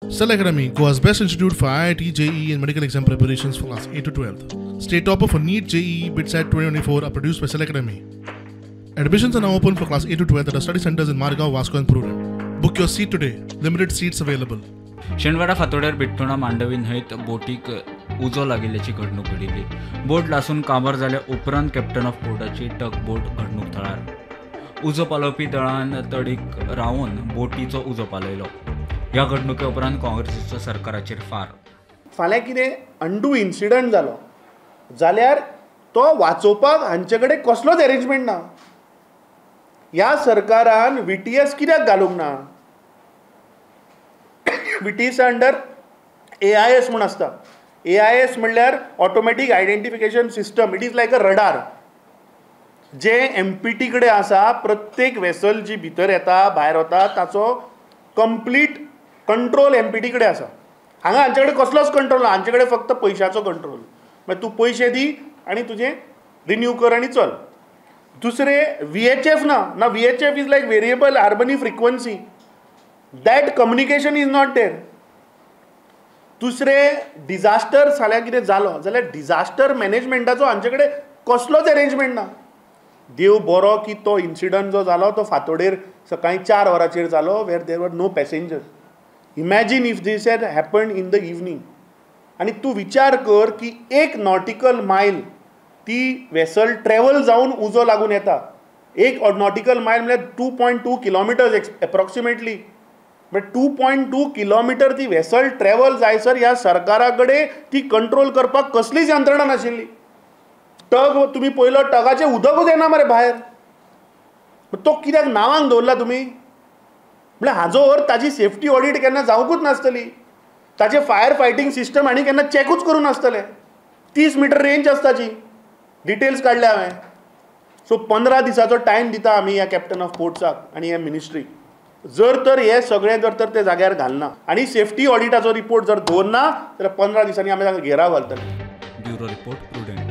Cell Academy, Goa's best institute for IIT, JEE and medical exam preparations for class 8 to 12th. State topper for NEET, JEE, BITSAT 2024 are produced by Cell Academy. Admissions are now open for class 8 to 12th at our study centers in Margao, Vasco and Purun. Book your seat today. Limited seats available. शेणवाडा फातोड्यार Britona Mandvi न्हंयत बोटीक उजो लागिल्ल्याची घडणूक घडिल्ली. बोट लासून काबार जाल्या उपरांत captain of बोटाची tug बोट घडणूक थळार. उजो पालोवपी दळान तडीक रावन बोटीचो उजो पालयलो. ह्या घडणुके उपरांत काँग्रेसीचो सरकाराचेर फार. फाल्यां कितें अंडू इन्सिडंट जालो जाल्यार तो वाचोवपाक हांचे कडेन कसलोच अरेंजमेंट ना. ह्या सरकारान VTS कित्याक घालूंक ना? VTS अंडर AIS म्हूण आसता. AIS म्हणल्यार automatic identification system. It is like a radar जे MPT कडेन आसा. प्रत्येक वेसल जी भितर येता भायर वता ताचो कंप्लीट कंट्रोल MPT कडेन आसा. हांगा हांचे कडेन कसलोच कंट्रोल ना. हांचे कडेन फक्त पयशांचो कंट्रोल. मागीर तूं पयशे दी आनी तुजें रिन्यू कर आनी चल. दुसरें VHF ना. VHF is like variable harmony frequency. That communication is not there. दुसरें डिझास्टर फाल्यां कितें जालो जाल्यार डिझास्टर मॅनेजमेंटाचो हांचे कडेन कसलोच अरेंजमेंट ना. देव बरो की तो इन्सिडंट जो जालो तो फातोडेर सकाळीं 4 वरांचेर जालो where there were no passengers. Imagine if this had happened in the evening. आनी तूं विचार कर की 1 नॉटिकल मायल ती वेसल ट्रॅव्हल जावन उजो लागून येता. 1 नॉटिकल मायल म्हळ्यार 2.2 किलोमिटर्स एप्रॉक्सिमेटली. बट 2.2 किलोमिटर ती वेसल ट्रॅव्हल जायसर ह्या सरकारा कडेन ती कंट्रोल करपाक कसलीच यंत्रणा नाशिल्ली. टग तुमी पयलो टगाचें उदकूच येना मरे भायर. तो कित्याक नांवांक दवरला तुमी? म्हळ्यार हाजो अर्थ ताजी सेफ्टी ऑडिट केन्ना जावंकूच नासतली. ताचें फायर फायटींग सिस्टम आनी केन्ना चॅकूच करूं नासतलें. 30 मिटर रेंज आसता ताची. डिटेल्स काडले हांवें. सो 15 दिसाचो टायम दिता आमी ह्या कॅप्टन ऑफ पोर्ट्साक आनी ह्या मिनिस्ट्रीक. जर तर हे सगळें जर तर ते जाग्यार घालना आनी सेफ्टी ऑडिटाचो रिपोर्ट जर दवरना जाल्यार 15 दिसांनी आमी ताका घेराव घालतले. Bureau report prudent.